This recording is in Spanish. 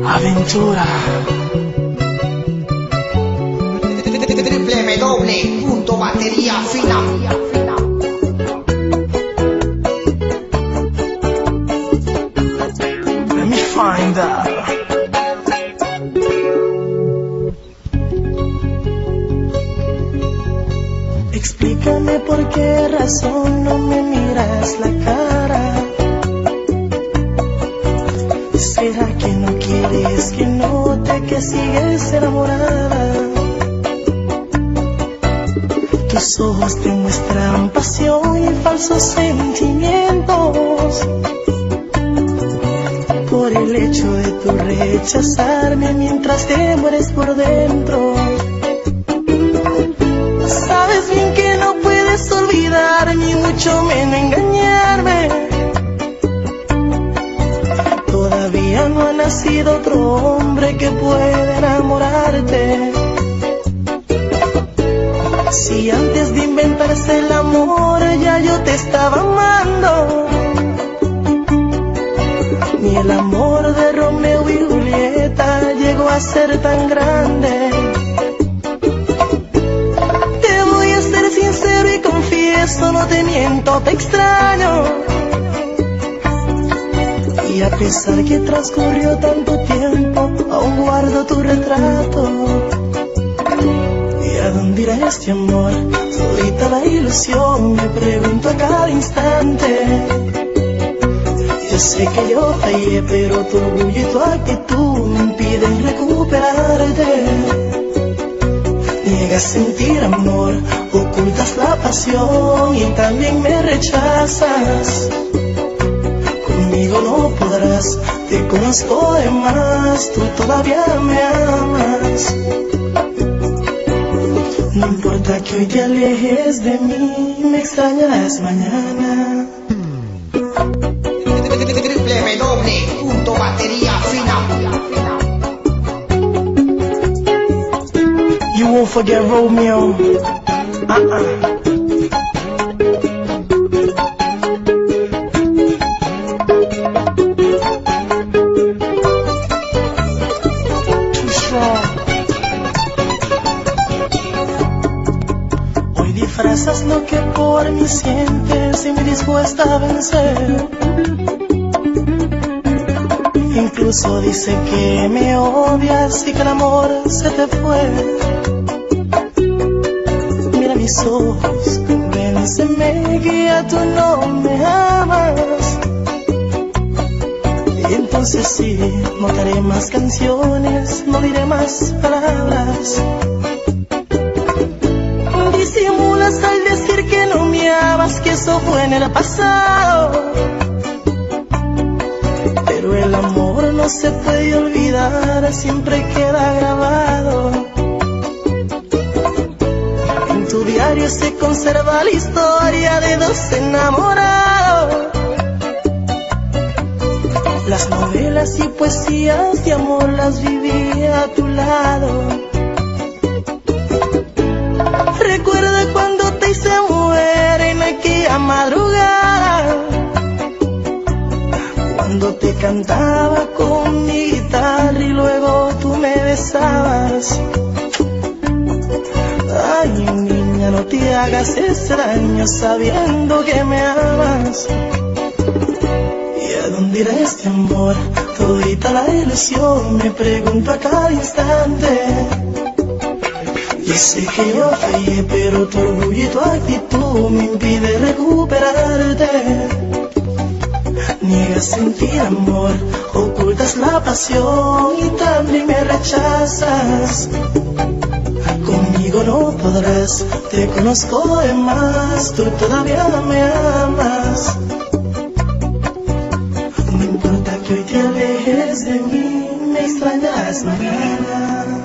Aventura. www.bateriafina. Let me find out. Explícame por qué razón no me miras la cara. ¿Será que no quieres que note que sigues enamorada? Tus ojos te muestran pasión y falsos sentimientos. Por el hecho de tu rechazarme mientras te mueres por dentro. Sabes bien que no puedes olvidar ni mucho menos engañarme. Todavía no ha nacido otro hombre que pueda enamorarte. Si antes de inventarse el amor ya yo te estaba amando. Ni el amor de Romeo y Julieta llegó a ser tan grande. Te voy a ser sincero y confieso, no te miento, te extraño. Y a pesar que transcurrió tanto tiempo, aún guardo tu retrato. ¿Y a dónde irá este amor? Todita la ilusión, me pregunto a cada instante. Yo sé que yo fallé, pero tu orgullo y tu actitud me impiden recuperarte. Niegas sentir amor, ocultas la pasión y también me rechazas. Conmigo no podrás, te conozco de más, tú todavía me amas. No importa que hoy te alejes de mí, me extrañarás mañana. www.bateriafina. You won't forget Romeo. Too strong. Hoy disfrazas lo que por mí sientes y me dispuesta a vencer. Incluso dice que me odias y que el amor se te fue. Mira mis ojos, convénceme que ya tú no me amas. Y entonces sí, no haré más canciones, no diré más palabras. Disimulas al decir que no me amas, que eso fue en el pasado. Pero el amor no se puede olvidar, siempre queda grabado. En tu diario se conserva la historia de dos enamorados. Las novelas y poesías de amor las viví a tu lado. Recuerda cuando te hice mujer en aquella madrugada, cuando te cantaba con mi guitarra y luego tú me besabas. Ay, niña, no te hagas ese daño sabiendo que me amas. ¿Y a dónde irá este amor? Todita la ilusión, me pregunto a cada instante. Yo sé que yo fallé, pero tu orgullo y tu actitud me impide recuperarte. Niegas sentir amor, ocultas la pasión y también me rechazas. Conmigo no podrás, te conozco de más, tú todavía me amas. No importa que hoy te alejes de mí, me extrañarás mañana.